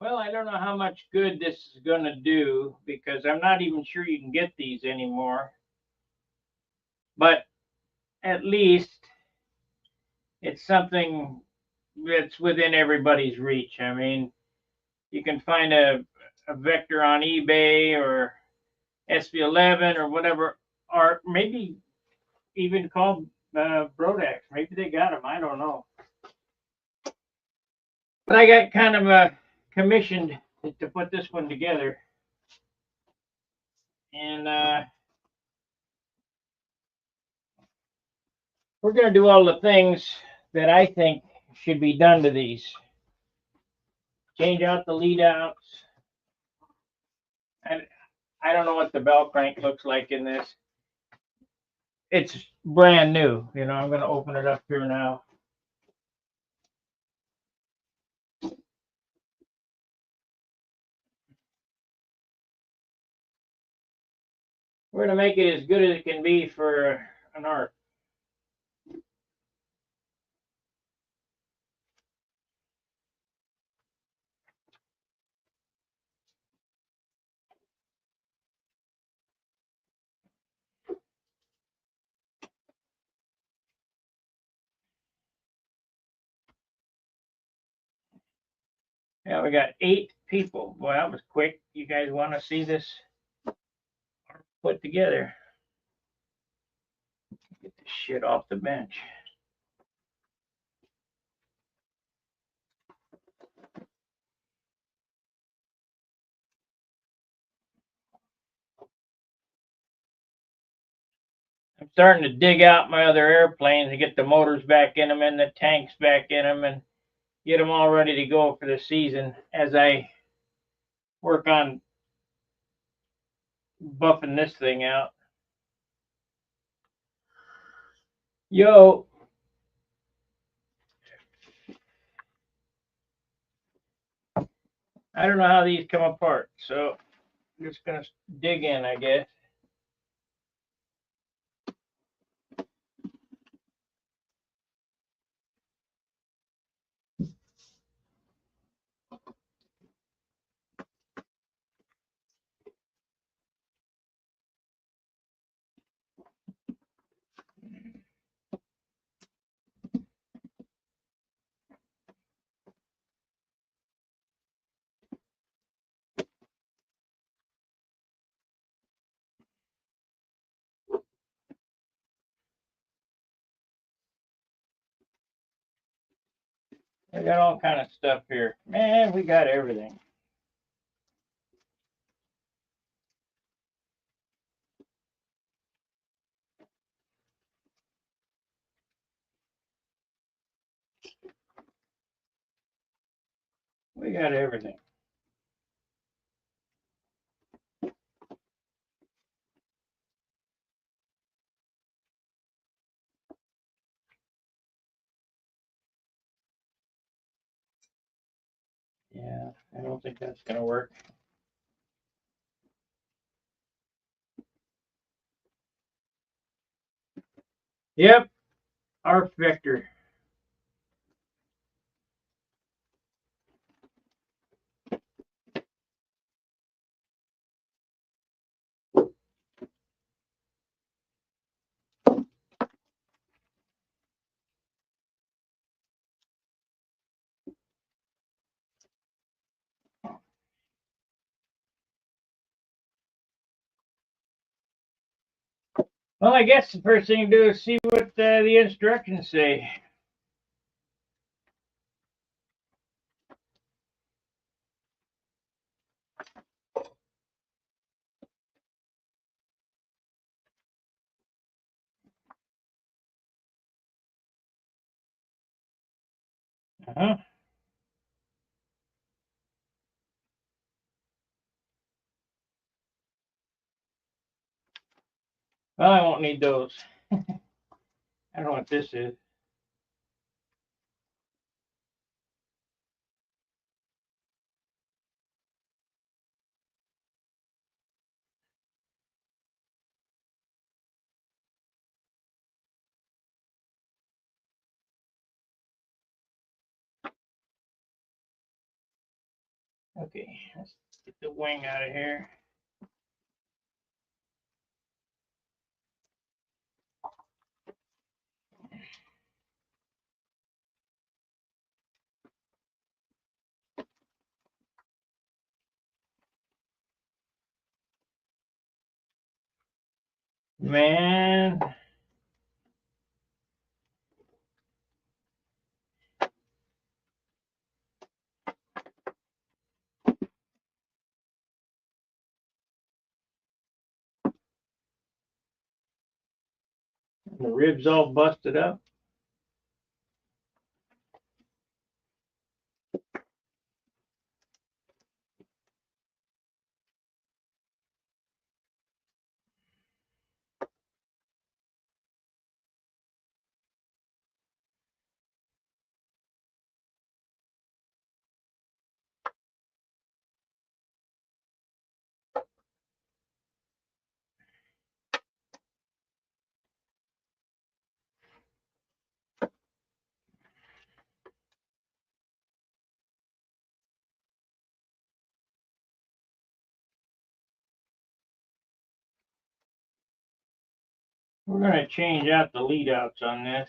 Well, I don't know how much good this is going to do because I'm not even sure you can get these anymore. But at least it's something that's within everybody's reach. I mean, you can find a vector on eBay or SV11 or whatever, or maybe even called BRODAK. Maybe they got them. I don't know. But I got kind of commissioned to put this one together. And we're going to do all the things that I think should be done to these. Change out the lead outs. And I don't know what the bell crank looks like in this. It's brand new. You know, I'm going to open it up here now. We're going to make it as good as it can be for an ARF. Yeah, we got 8 people. Boy, that was quick. You guys want to see this put together? Get this shit off the bench. I'm starting to dig out my other airplanes and get the motors back in them and the tanks back in them and get them all ready to go for the season as I work on buffing this thing out. Yo. I don't know how these come apart, so I'm just going to dig in, I guess. I got all kind of stuff here. Man, we got everything. We got everything. Yeah, I don't think that's going to work. Yep, ARF vector. Well, I guess the first thing to do is see what the instructions say. Uh-huh. Well, I won't need those. I don't know what this is. Okay, let's get the wing out of here. Man. The ribs all busted up. We're going to change out the lead outs on this.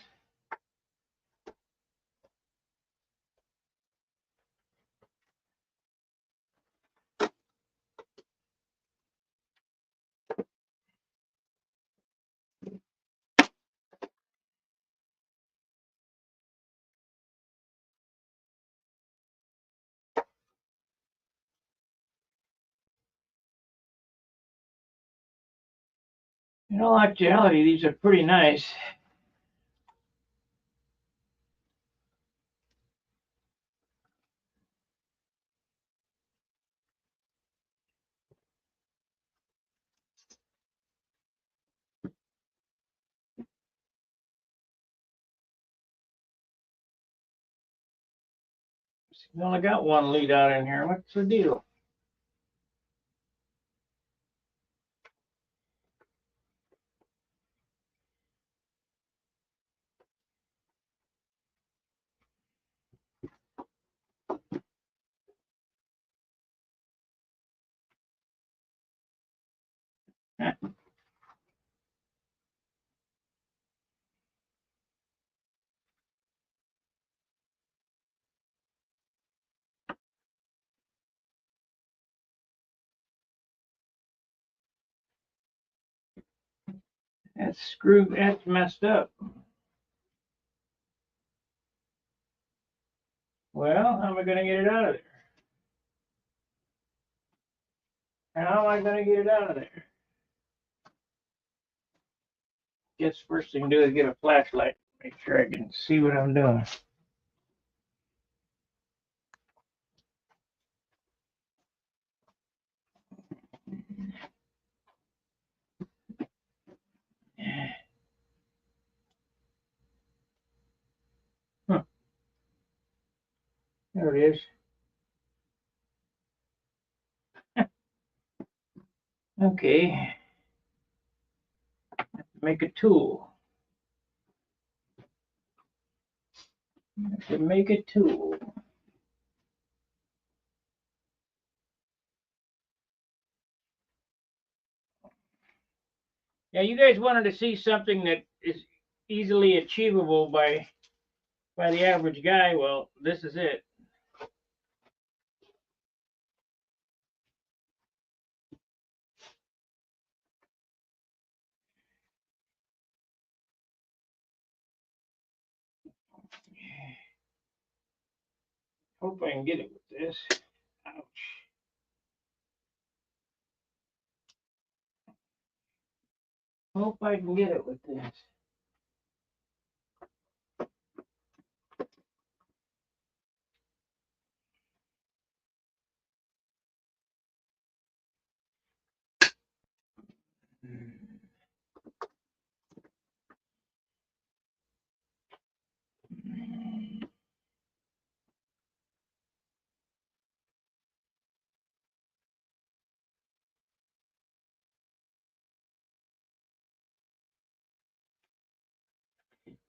In all actuality, these are pretty nice. We only got one lead out in here. What's the deal? That's screwed. That's messed up. Well, how am I going to get it out of there? How am I going to get it out of there? Guess first thing to do is get a flashlight. Make sure I can see what I'm doing. Huh. There it is. Okay. Make a tool. To make a tool. Yeah, you guys wanted to see something that is easily achievable by the average guy. Well, this is it. Hope I can get it with this. Ouch. Hope I can get it with this.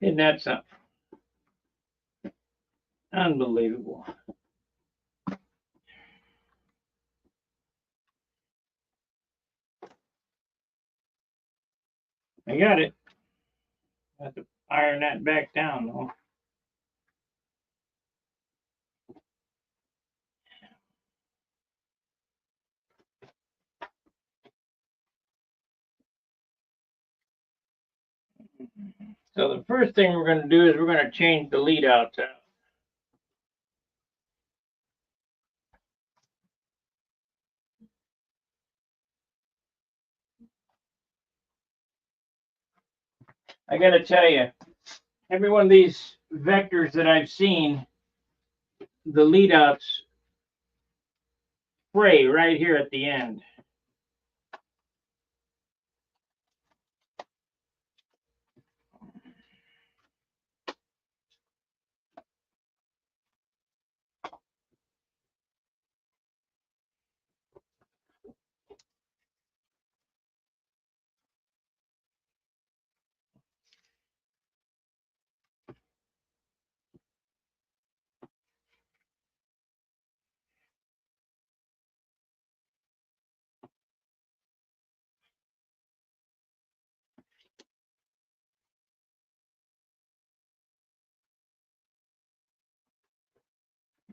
Isn't that something? Unbelievable. I got it. I have to iron that back down though. So the first thing we're going to do is we're going to change the lead outs out. I got to tell you, every one of these vectors that I've seen, the lead outs fray right here at the end.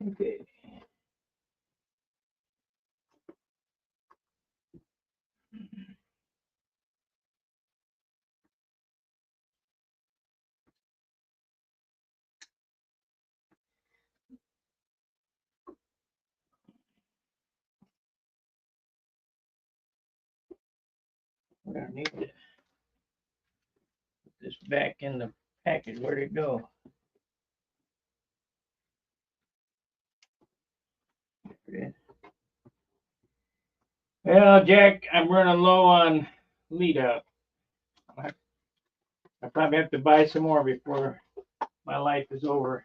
Okay. We're going to need to put this back in the package. Where'd it go? Well, Jack, I'm running low on lead out. I probably have to buy some more before my life is over.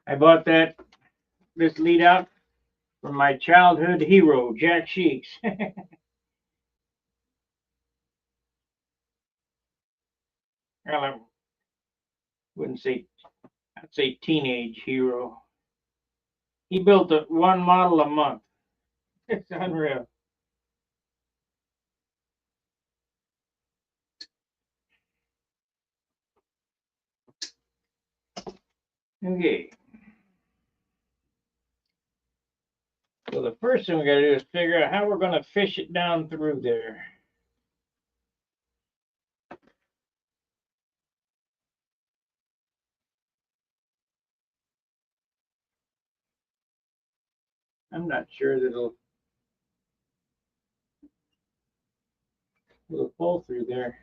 I bought this lead out from my childhood hero, Jack Sheeks. Well, I wouldn't say, I'd say teenage hero. He built one model a month. It's unreal. Okay. So the first thing we got to do is figure out how we're going to fish it down through there. I'm not sure that it'll pull through there.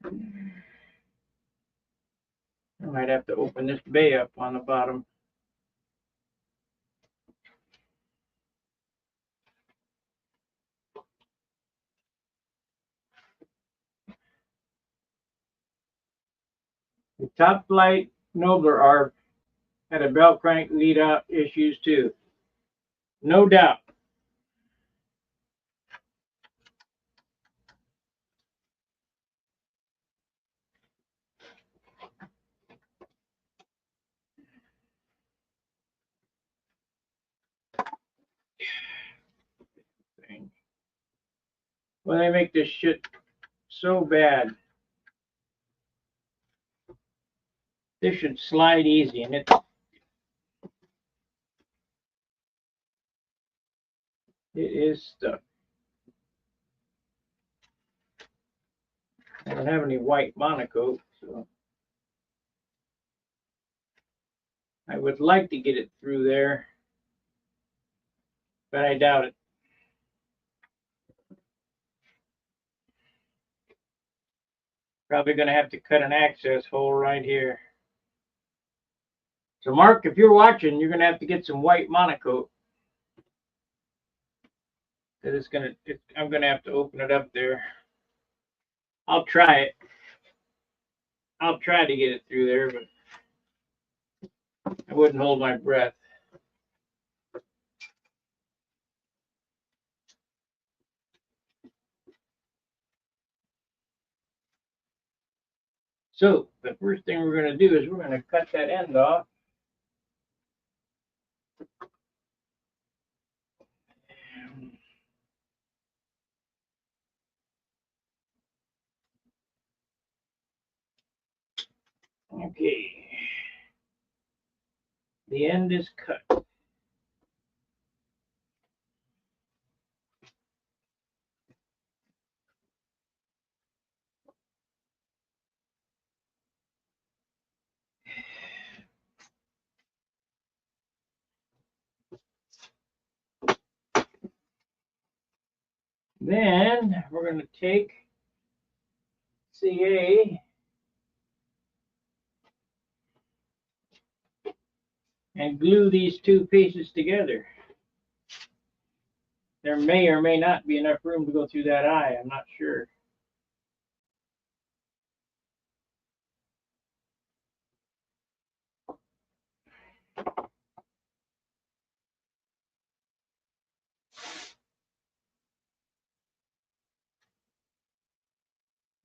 I might have to open this bay up on the bottom. The Top Flight Nobler ARF had a belt crank lead out issues too. No doubt. Well, they make this shit so bad. This should slide easy, and it is stuck. I don't have any white monocoat, so I would like to get it through there, but I doubt it. Probably going to have to cut an access hole right here. So Mark, if you're watching, you're going to have to get some white monocoat. I'm going to have to open it up there. I'll try it. I'll try to get it through there, but I wouldn't hold my breath. So the first thing we're going to do is we're going to cut that end off. Okay. The end is cut. Then we're going to take CA and glue these two pieces together. There may or may not be enough room to go through that eye. I'm not sure.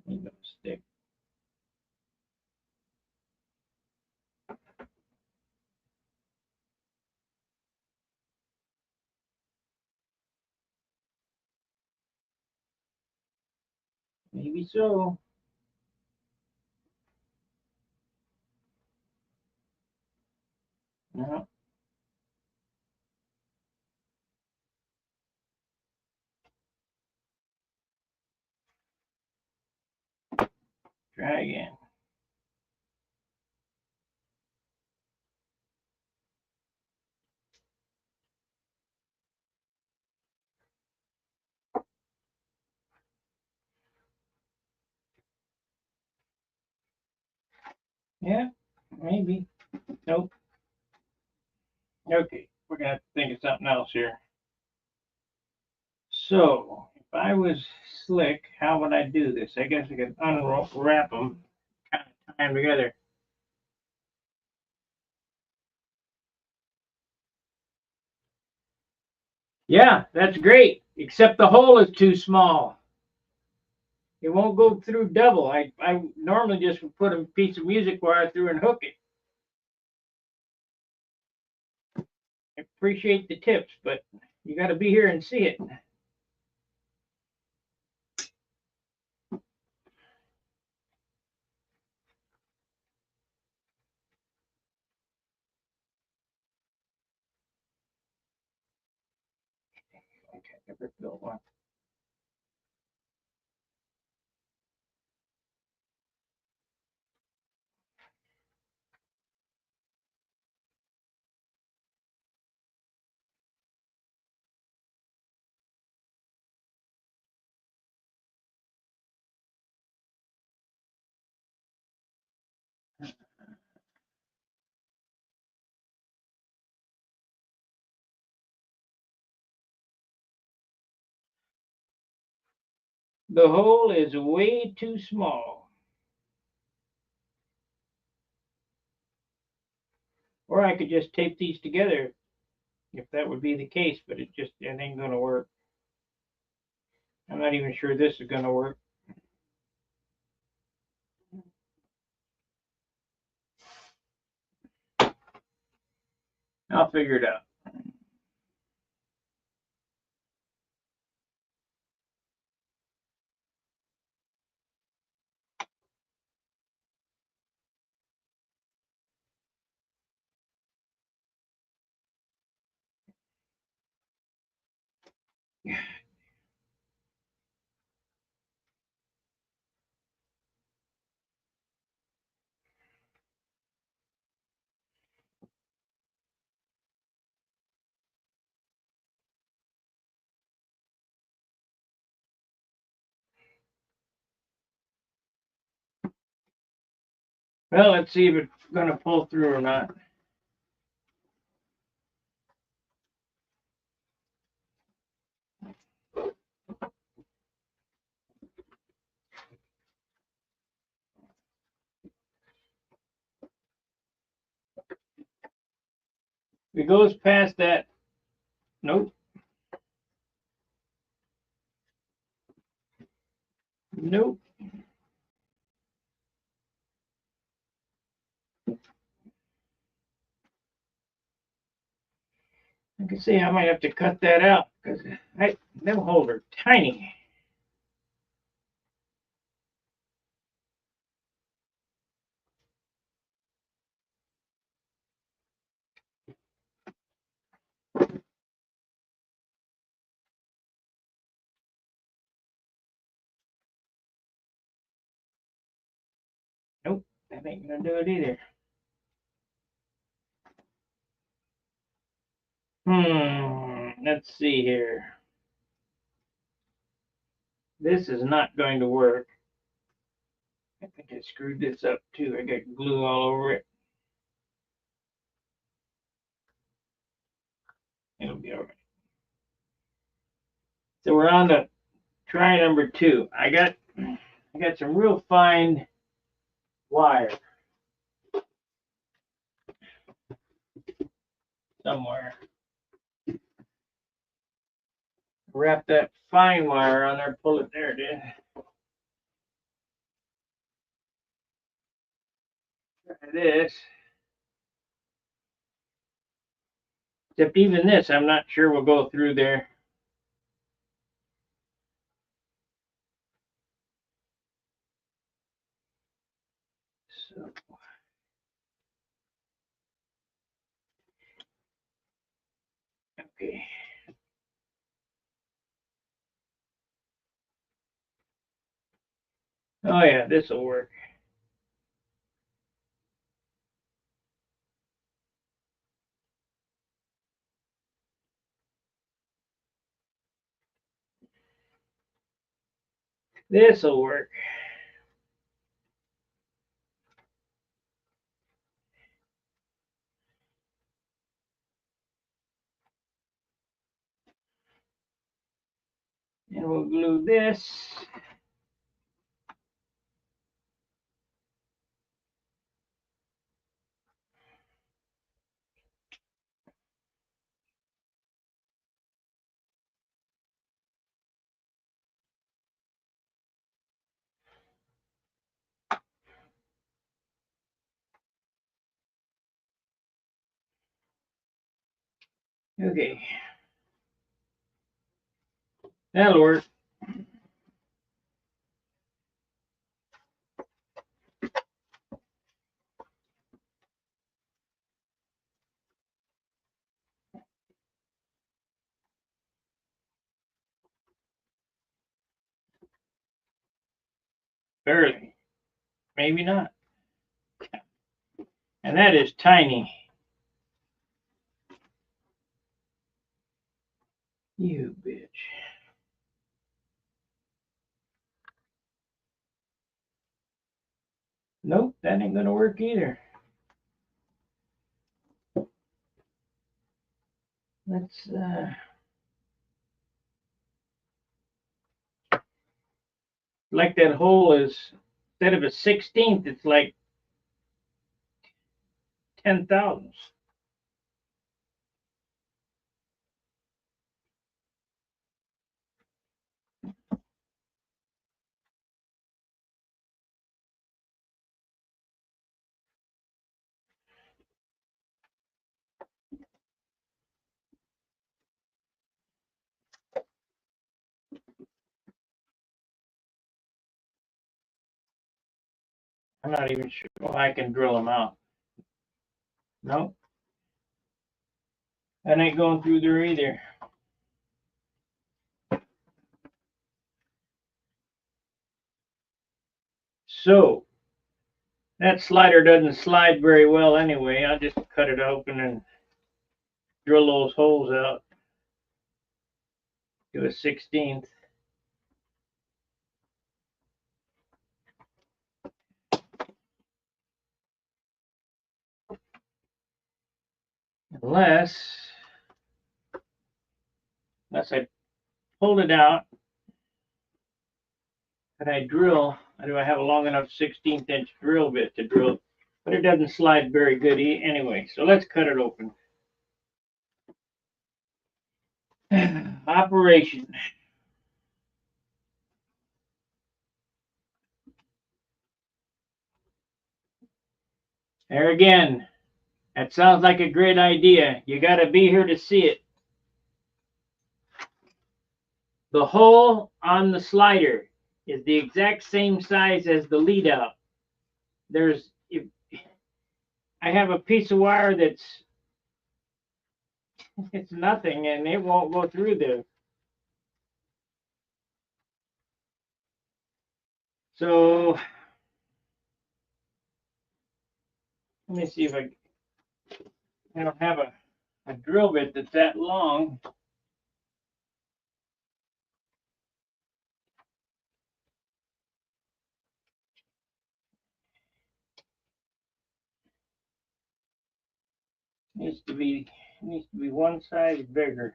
Ain't gonna stick. Maybe so. No. Try again. Yeah, maybe. Nope. Okay, we're gonna have to think of something else here. So, if I was slick, how would I do this? I guess I could unwrap them, kind of tie them together. Yeah, that's great, except the hole is too small. It won't go through double. I normally just would put a piece of music wire through and hook it. I appreciate the tips, but you got to be here and see it. Okay, never built one. The hole is way too small. Or I could just tape these together if that would be the case, but it ain't gonna work. I'm not even sure this is gonna work. I'll figure it out. Well, let's see if it's gonna pull through or not. If it goes past that, nope, nope. can see I might have to cut that out because them holes are tiny. Nope, that ain't gonna do it either. Let's see here. This is not going to work. I think I screwed this up too. I got glue all over it. It'll be all right. So we're on to try number 2. I got some real fine wire somewhere. Wrap that fine wire on there, pull it there, dude. Try this. Except even this, I'm not sure will go through there. So, okay. Oh yeah, this will work. This will work. And we'll glue this. Okay. That'll work. Barely. Maybe not. And that is tiny. You bitch. Nope, that ain't gonna work either. Let's like that hole is instead of a 16th, it's like 10 thousandths. I'm not even sure I can drill them out. Nope. That ain't going through there either. So that slider doesn't slide very well anyway. I'll just cut it open and drill those holes out. Do a 16th. Unless I pulled it out and I drill. Do I have a long enough 16th inch drill bit to drill? But it doesn't slide very good anyway. So let's cut it open. Operation. There again, that sounds like a great idea. You got to be here to see it. The hole on the slider is the exact same size as the lead out. If I have a piece of wire that's it's nothing and it won't go through there. So let me see if I don't have a drill bit that's that long. Needs to be one size bigger.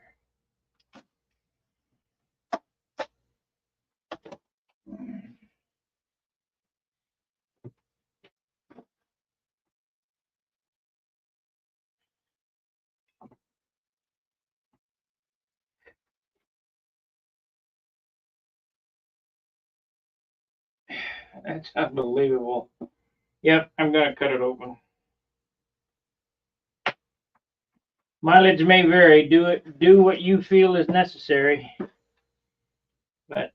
That's unbelievable. Yep, I'm gonna cut it open. Mileage may vary. Do what you feel is necessary. But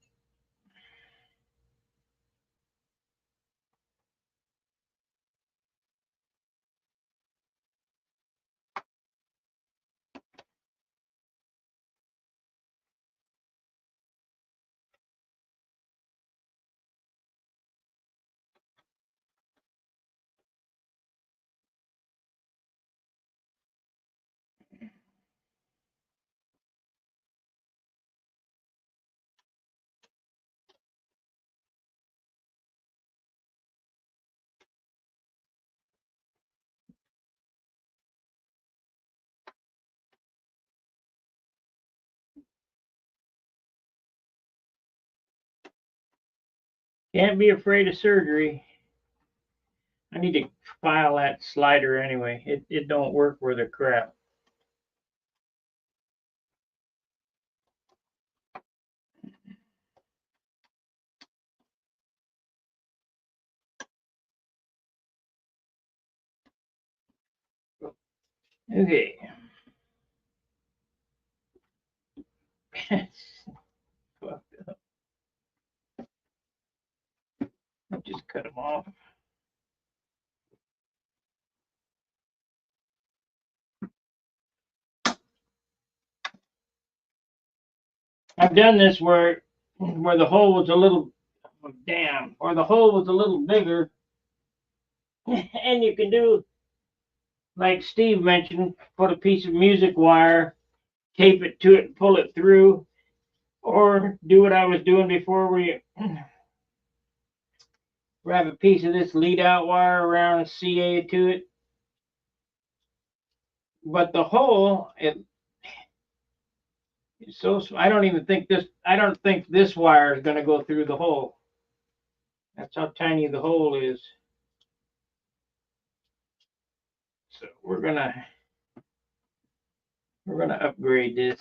can't be afraid of surgery. I need to file that slider anyway. It don't work worth a crap. Okay. Just cut them off. I've done this where the hole was a little or the hole was a little bigger, and you can do like Steve mentioned, put a piece of music wire, tape it to it, and pull it through, or do what I was doing before, where you wrap a piece of this lead out wire around CA to it. But the hole, it's so I don't think this wire is going to go through the hole. That's how tiny the hole is. So we're gonna upgrade this.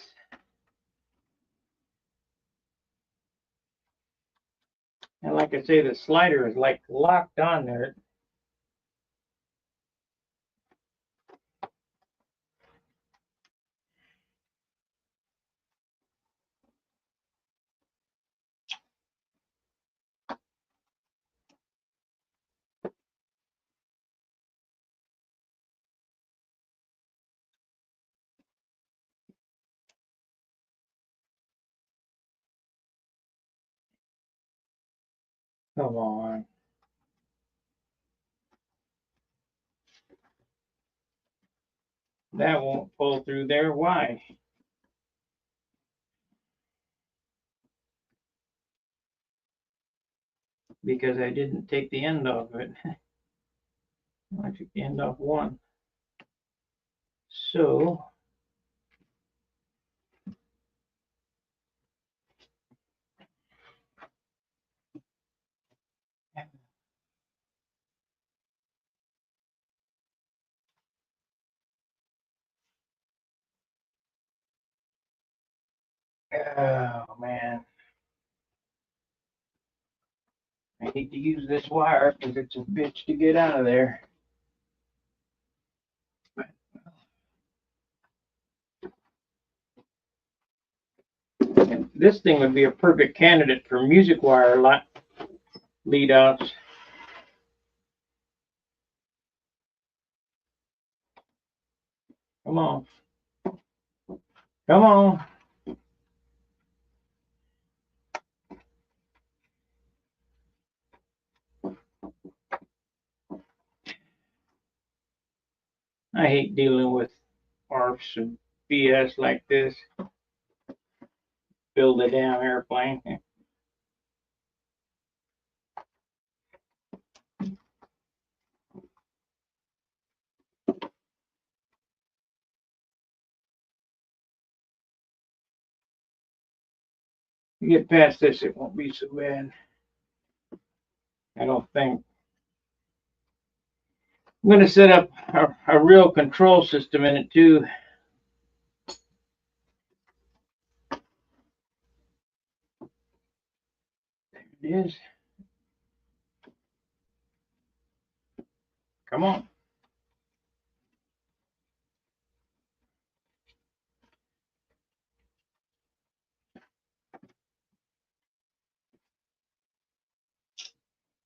And like I say, the slider is like locked on there. Come on. That won't pull through there. Why? Because I didn't take the end off it. I took the end off one. So oh man. I hate to use this wire because it's a bitch to get out of there. this thing would be a perfect candidate for music wire lead outs. Come on. Come on. I hate dealing with ARFs and BS like this. Build a damn airplane. You get past this, it won't be so bad. I don't think. I'm going to set up a real control system in it too. There it is. Come on.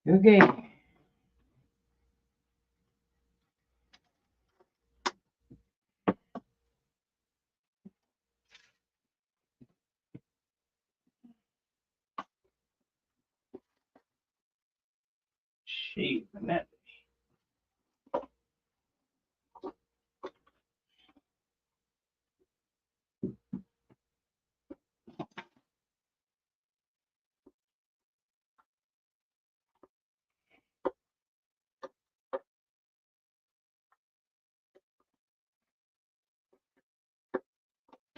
Okay. Shape and that.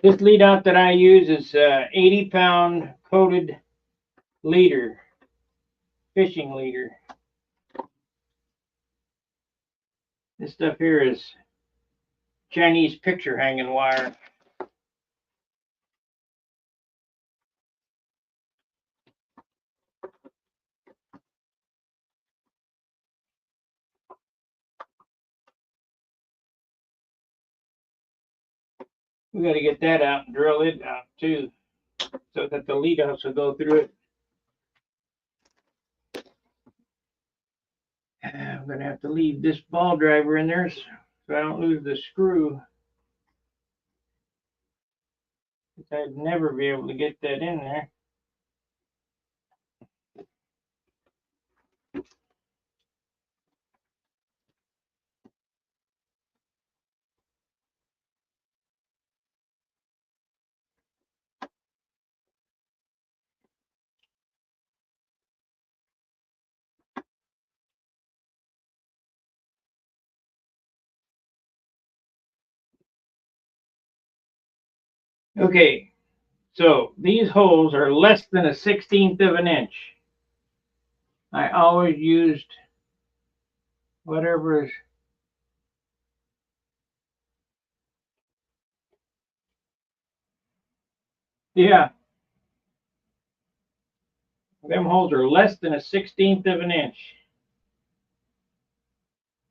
This lead out that I use is 80-pound coated leader, fishing leader. This stuff here is Chinese picture hanging wire. We got to get that out and drill it out too, so that the lead outs will go through it. I'm going to have to leave this ball driver in there so I don't lose the screw. I'd never be able to get that in there. Okay, so these holes are less than a 16th of an inch. I always used whatever is. Yeah, them holes are less than a 16th of an inch.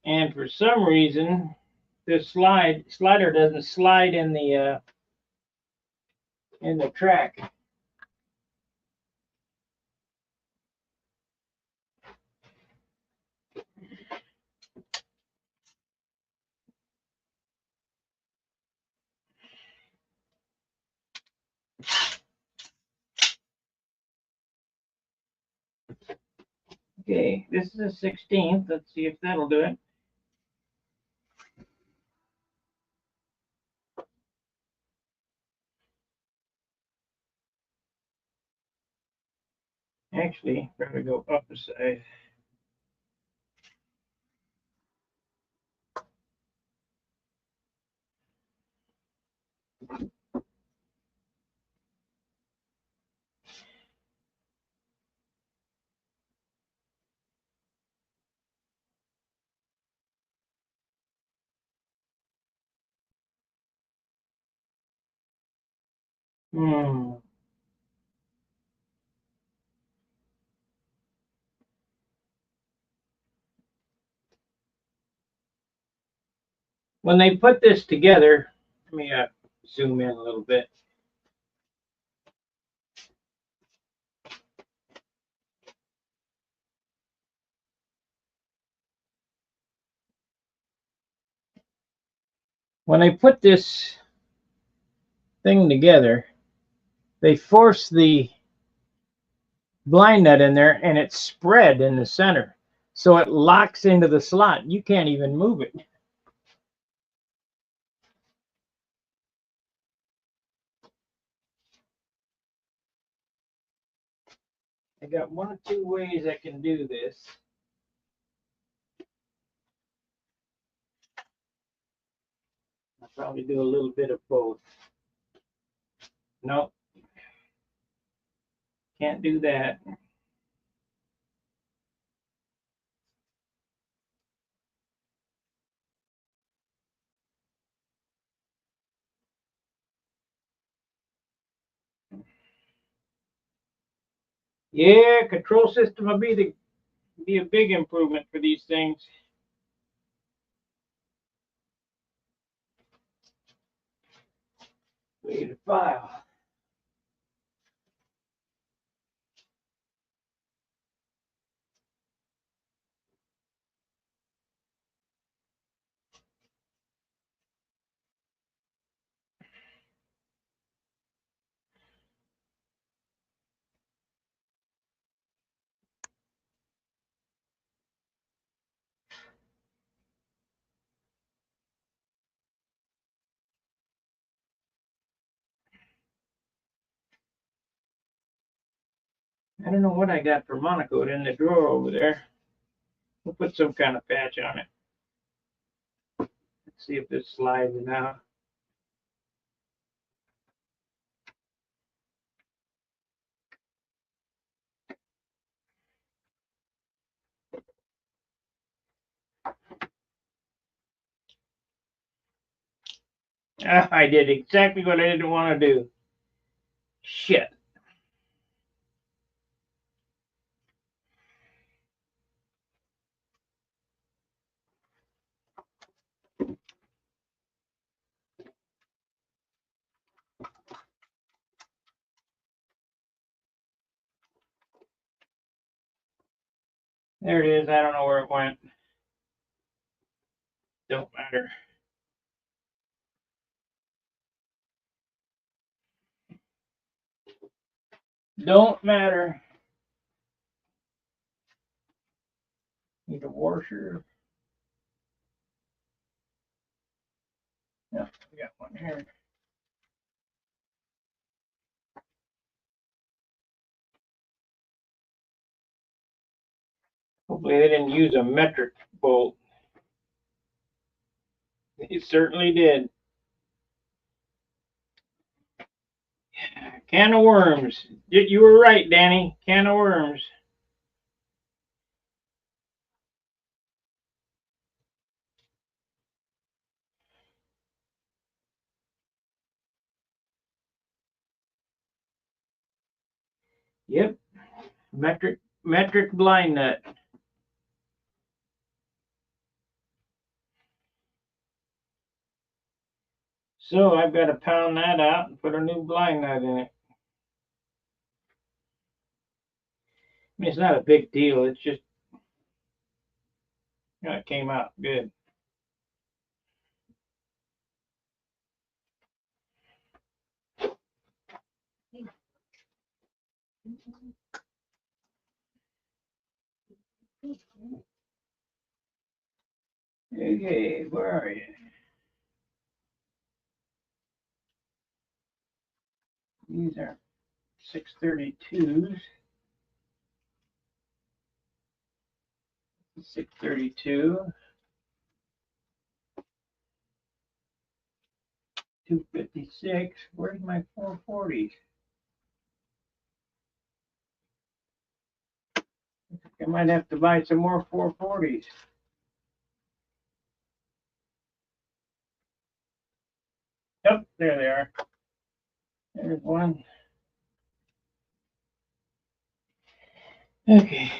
And for some reason, this slider doesn't slide in the track. Okay, this is a 16th. Let's see if that'll do it. Actually, better go up a size. Hmm. When they put this together, let me zoom in a little bit. When I put this thing together, they force the blind nut in there and it's spread in the center. So it locks into the slot. You can't even move it. I got one or two ways I can do this. I'll probably do a little bit of both. No, can't do that. Yeah, control system will be a big improvement for these things. Way to file. I don't know what I got for Monaco in the drawer over there. We'll put some kind of patch on it. Let's see if this slides now. I did exactly what I didn't want to do. Shit. There it is. I don't know where it went. Don't matter. Don't matter. Need a washer. Yeah, we got one here. Hopefully they didn't use a metric bolt. They certainly did. Can of worms. You were right, Danny. Can of worms. Yep. Metric blind nut. So I've got to pound that out and put a new blind nut in it. I mean, it's not a big deal. It's just, it came out good. Okay, where are you? These are 632s. 632. 256. Where's my 440s? I might have to buy some more 440s. Yep, there they are. There's one. Okay.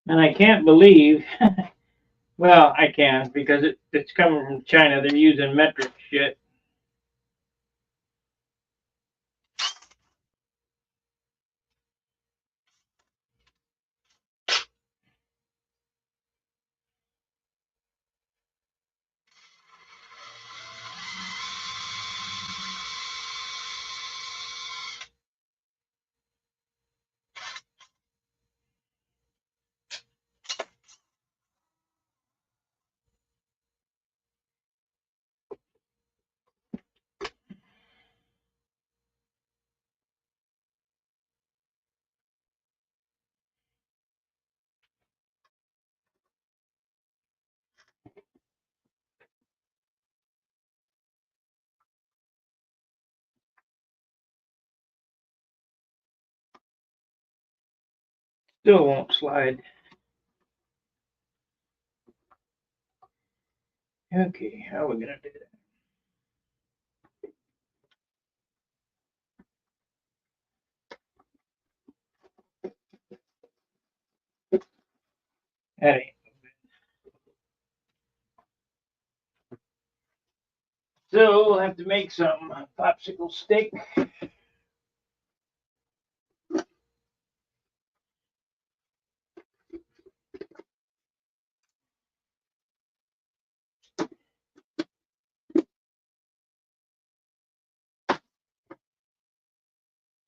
And I can't believe, well, I can because it's coming from China. They're using metric shit. Still won't slide. Okay, how are we gonna do that? That ain't. So we'll have to make some popsicle stick.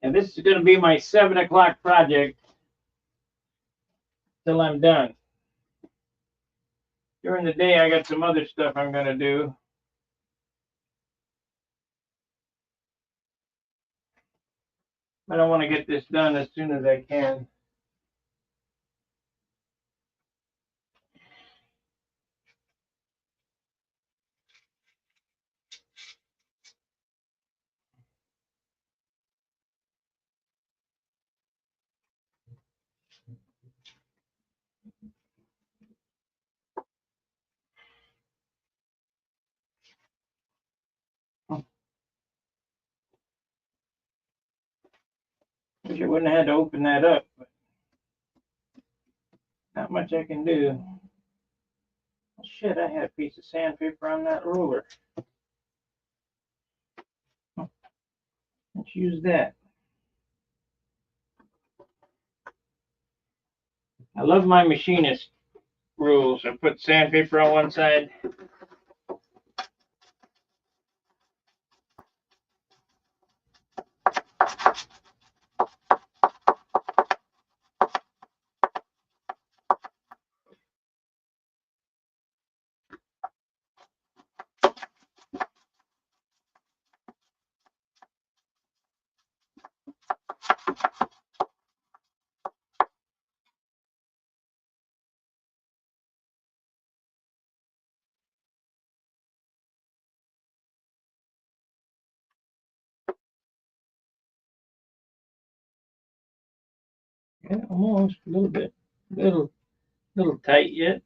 And this is going to be my 7 o'clock project till I'm done. During the day, I got some other stuff I'm going to do. But I want to get this done as soon as I can. Wish I wouldn't have had to open that up, but not much I can do. Oh, shit, I had a piece of sandpaper on that ruler. Let's use that. I love my machinist rules. I put sandpaper on one side. Yeah, almost a little bit, little tight yet.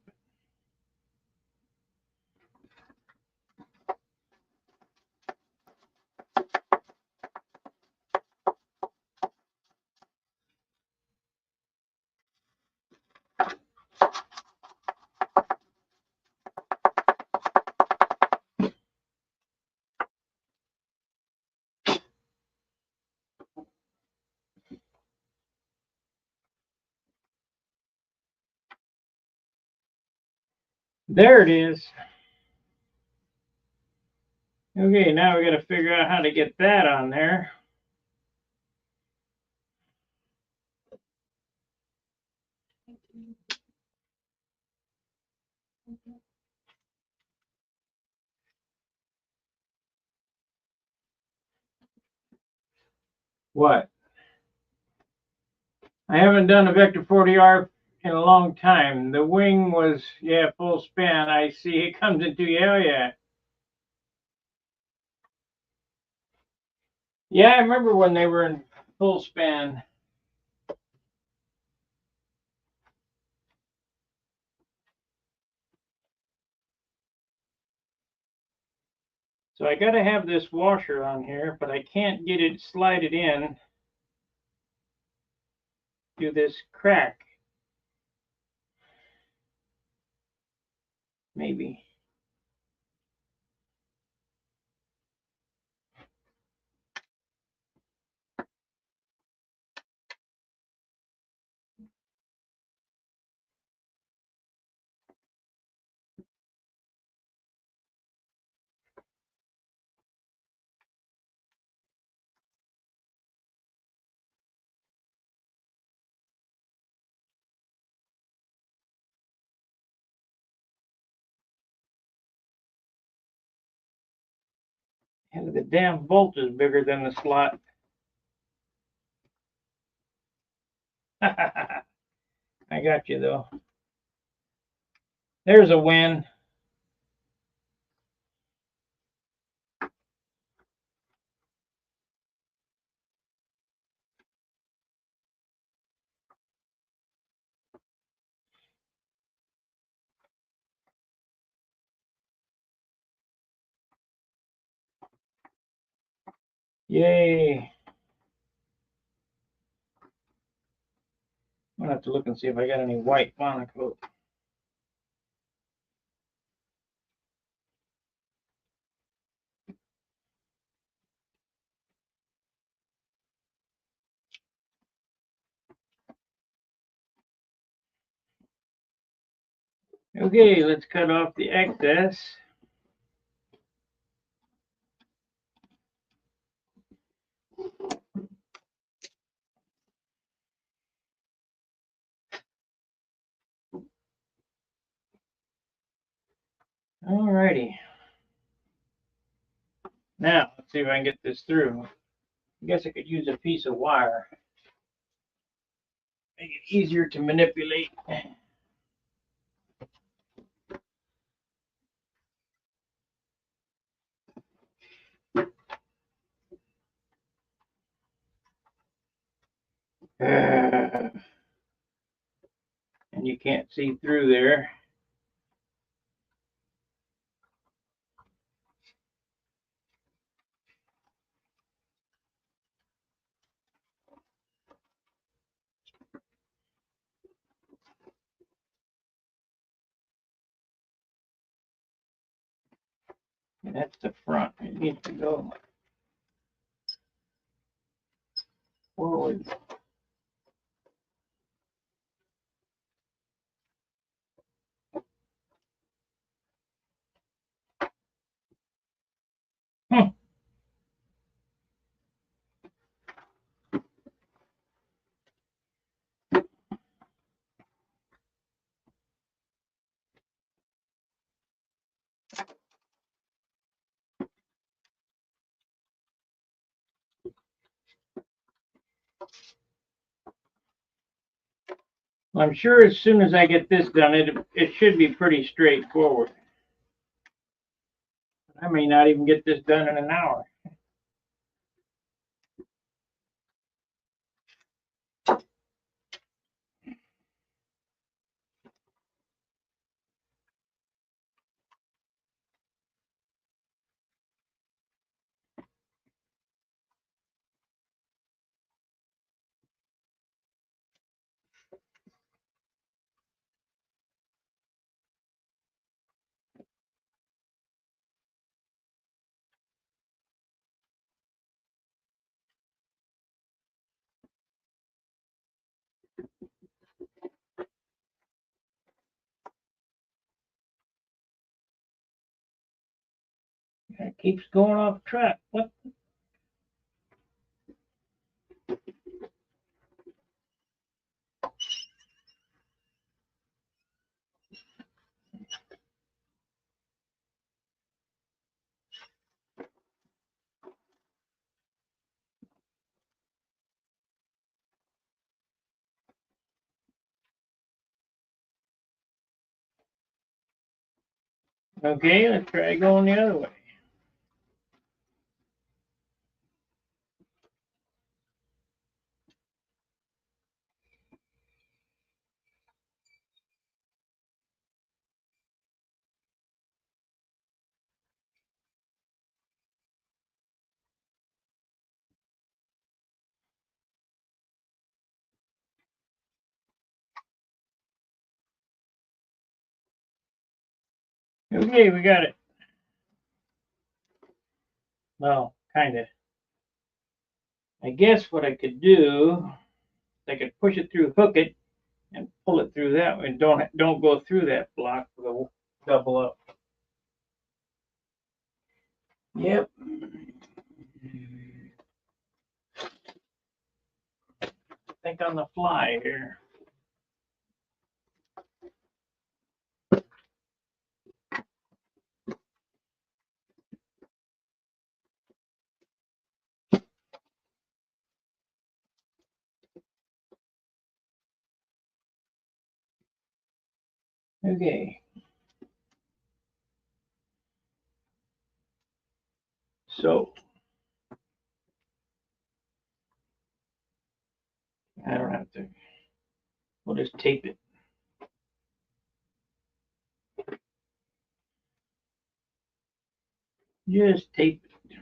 There it is. Okay, now we got to figure out how to get that on there. What? I haven't done a Vector 40 ARF in a long time. The wing was, yeah, full span. I see it comes into, yeah, yeah. Yeah, I remember when they were in full span. So I got to have this washer on here, but I can't get it slide it in. Do this crack. maybe. And the damn bolt is bigger than the slot. I got you though. There's a win. Yay. I'm gonna have to look and see if I got any white monocoat. Okay, let's cut off the excess. Alrighty. Now, let's see if I can get this through. I guess I could use a piece of wire. Make it easier to manipulate. And you can't see through there. And that's the front. It needs to go forward. I'm sure as soon as I get this done, it should be pretty straightforward. I may not even get this done in an hour. It keeps going off track. What? Okay, let's try going the other way. Okay, we got it. Well, kind of. I guess what I could do, I could push it through, hook it, and pull it through that way. Don't go through that block. It'll double up. Yep. Think on the fly here. Okay. So I don't have to. We'll just tape it. Just tape it.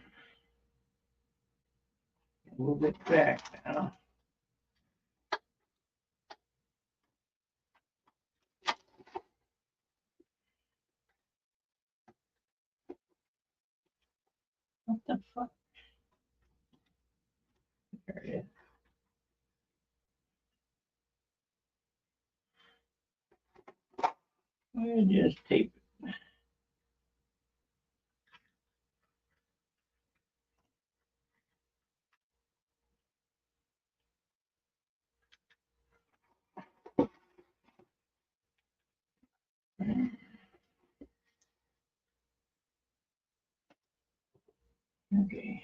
Move it back now. What the fuck? There it is. We'll just tape it. Okay.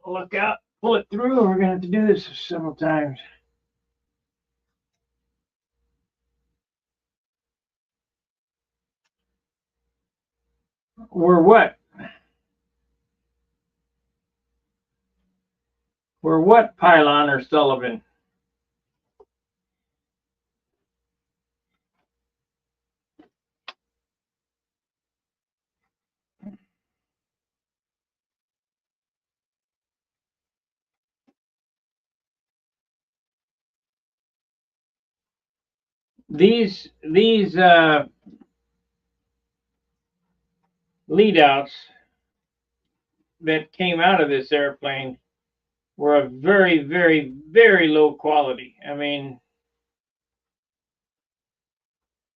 Look out. Pull it through. We're going to have to do this several times. We're what? We're what, Pylon or Sullivan? These lead outs that came out of this airplane were of very, very, very low quality. I mean,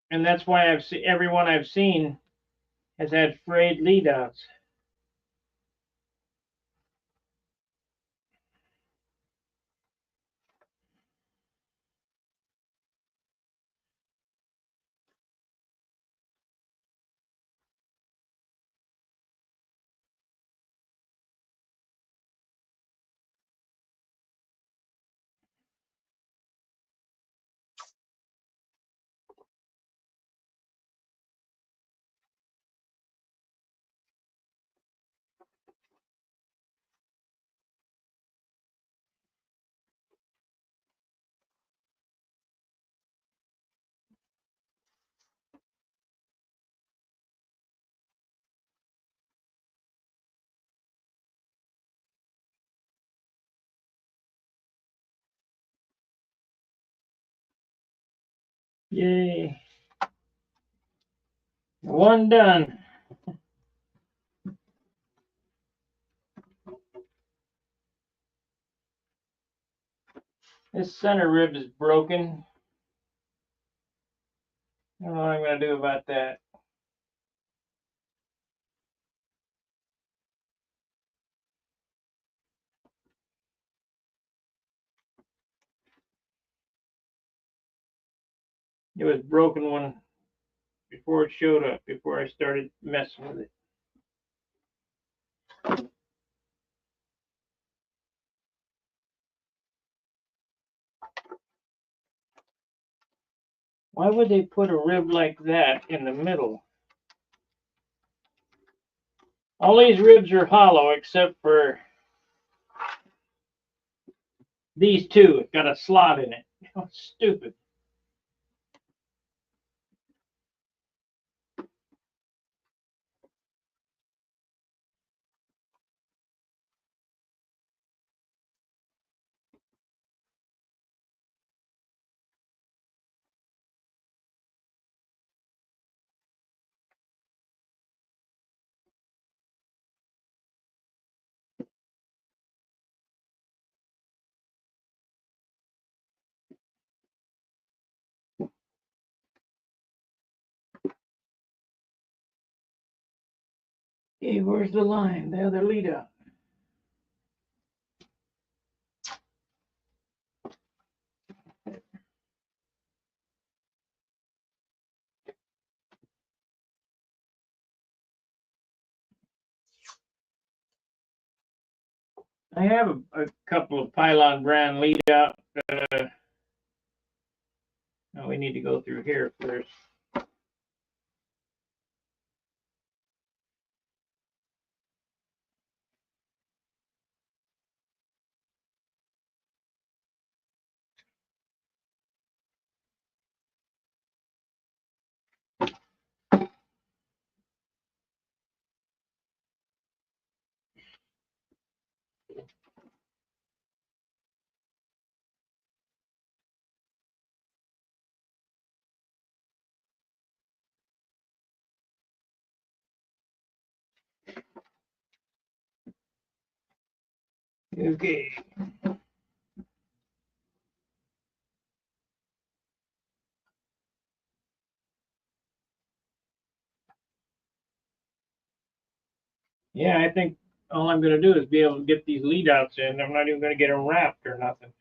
and that's why I've seen everyone I've seen has had frayed lead outs. Yay. One done. This center rib is broken. I don't know what I'm going to do about that. It was broken when before it showed up, before I started messing with it. Why would they put a rib like that in the middle? All these ribs are hollow except for these two. It's got a slot in it. Oh, stupid. Okay, where's the line? The other lead out. I have a couple of pylon brand lead out. No, we need to go through here first. Okay. Yeah, I think all I'm going to do is be able to get these lead outs in. I'm not even going to get them wrapped or nothing.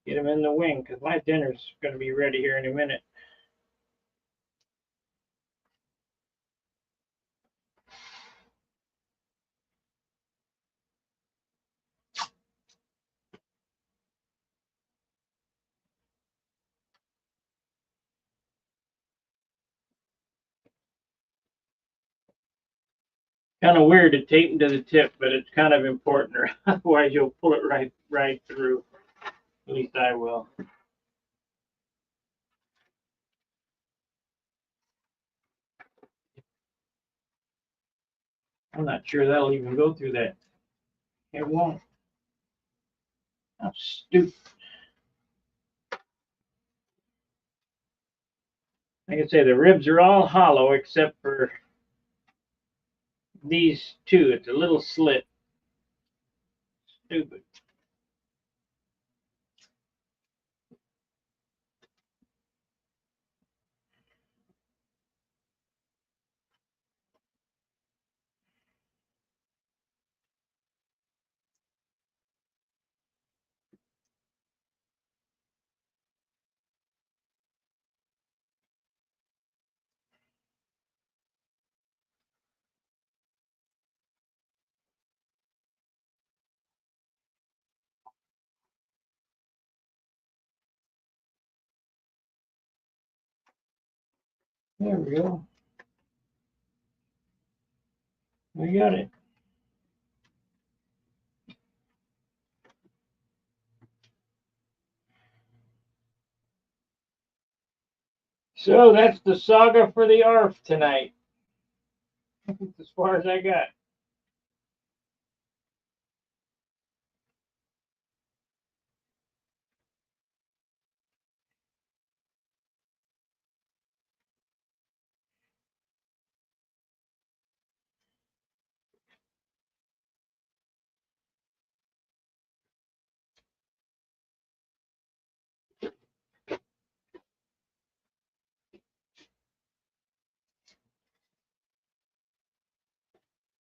Get them in the wing because my dinner's going to be ready here in a minute. Kind of weird to tape them to the tip, but it's kind of important, or otherwise you'll pull it right through. At least I will. I'm not sure that'll even go through that. It won't. How stupid. Like I say, the ribs are all hollow except for these two. It's a little slit. Stupid. There we go. We got it. So that's the saga for the ARF tonight. As far as I got.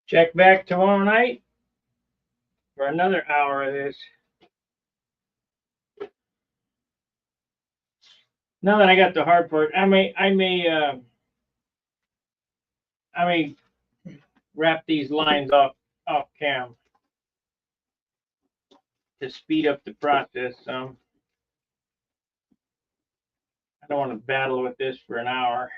Check back tomorrow night for another hour of this. Now that I got the hard part, I may wrap these lines off cam to speed up the process. I don't want to battle with this for an hour.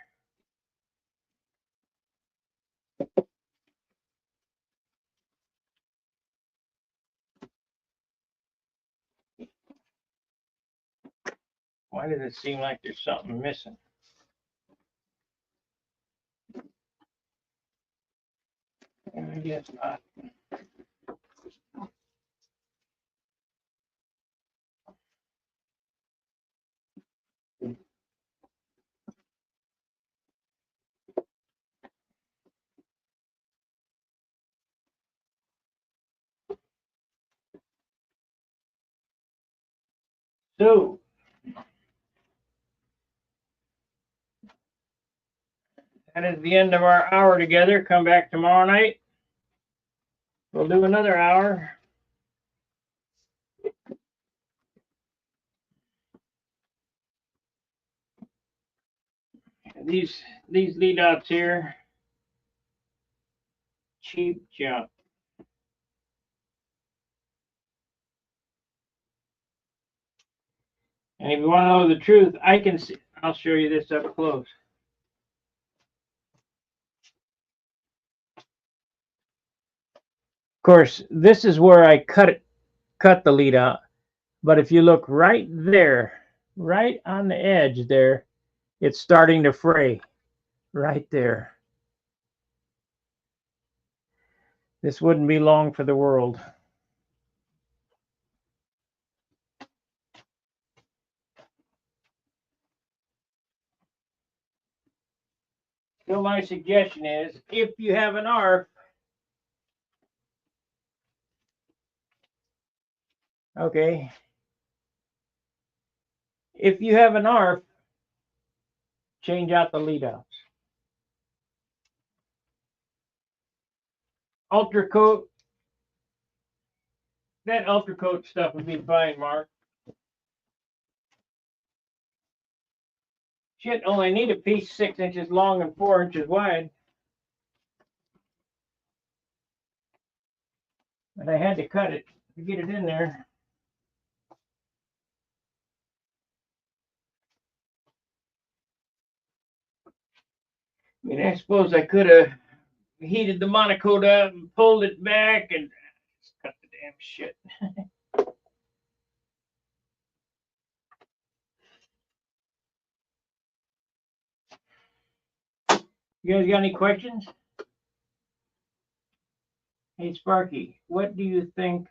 Why does it seem like there's something missing? I guess not. So that is the end of our hour together. Come back tomorrow night. We'll do another hour. These lead outs here, cheap junk. And if you want to know the truth, I can see. I'll show you this up close. Of course, this is where I cut the lead out. But if you look right there, right on the edge there, it's starting to fray right there. This wouldn't be long for the world. So my suggestion is, if you have an ARF, okay, if you have an ARF, change out the lead outs. Ultra coat, that ultra coat stuff would be fine, Mark. Shit, only need a piece 6 inches long and 4 inches wide. But I had to cut it to get it in there. I mean, I suppose I could have heated the monocoat up and pulled it back and just cut the damn shit. You guys got any questions? Hey, Sparky, what do you think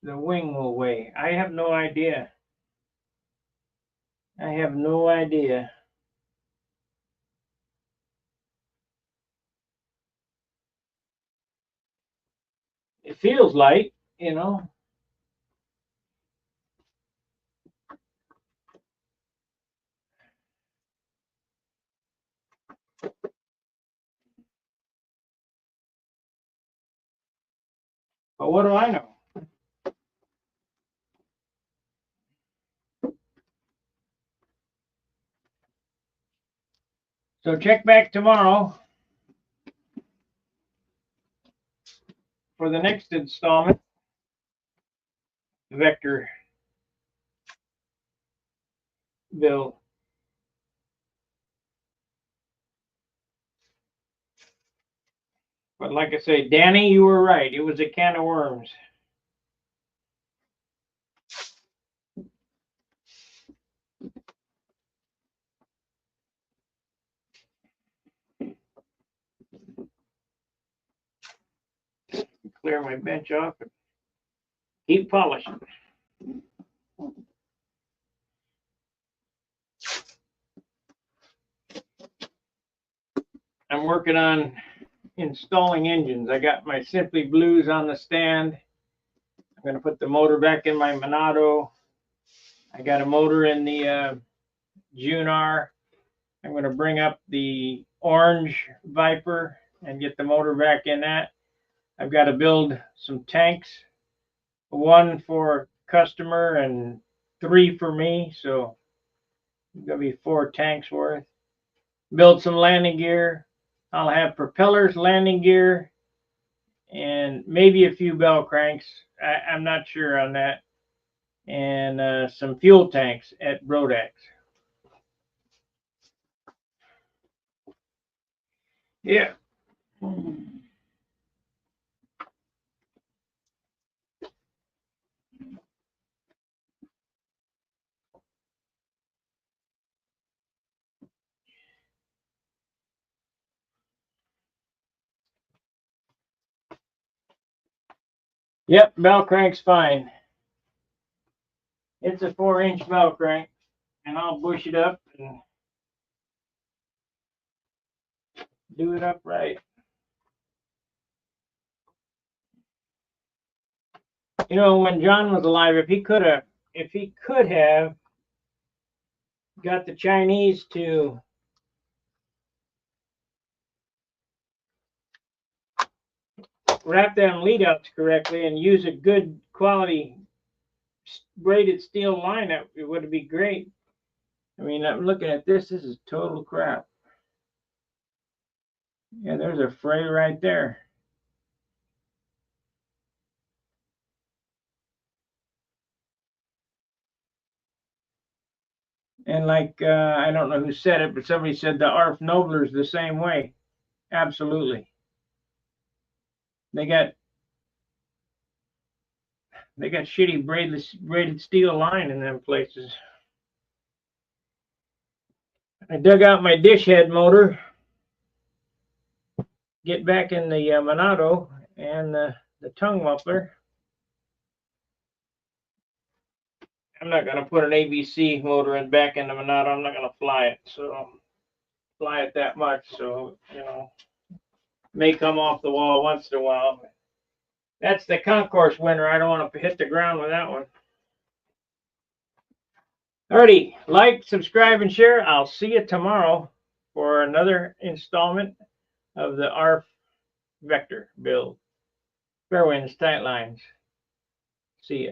the wing will weigh? I have no idea. I have no idea. It feels light, you know. But what do I know? So check back tomorrow for the next installment, Vector build. But like I say, Danny, you were right. It was a can of worms. Clear my bench off and keep polishing. I'm working on installing engines. I got my Simply Blues on the stand. I'm going to put the motor back in my Monado. I got a motor in the Junar. I'm going to bring up the orange Viper and get the motor back in that. I've got to build some tanks, 1 for customer and 3 for me. So it's going to be 4 tanks worth. Build some landing gear. I'll have propellers, landing gear, and maybe a few bell cranks. I'm not sure on that. And some fuel tanks at BRODAK. Yeah. Yep, bell crank's fine. It's a 4-inch bell crank, and I'll bush it up and do it upright. You know, when John was alive, if he could have got the Chinese to wrap them lead outs correctly and use a good quality braided steel line, it would be great. I mean, I'm looking at this. This is total crap. Yeah, there's a fray right there. And like, I don't know who said it, but somebody said the ARF Nobler's the same way. Absolutely. They got shitty braided steel line in them places. I dug out my dish head motor, get back in the Monado and the tongue muffler. I'm not going to put an ABC motor back in the Monado. I'm not going to fly it that much. So, you know, may come off the wall once in a while. That's the concourse winner. I don't want to hit the ground with that one. Alrighty, like, subscribe, and share. I'll see you tomorrow for another installment of the ARF Vector build. Fair winds, tight lines. See ya.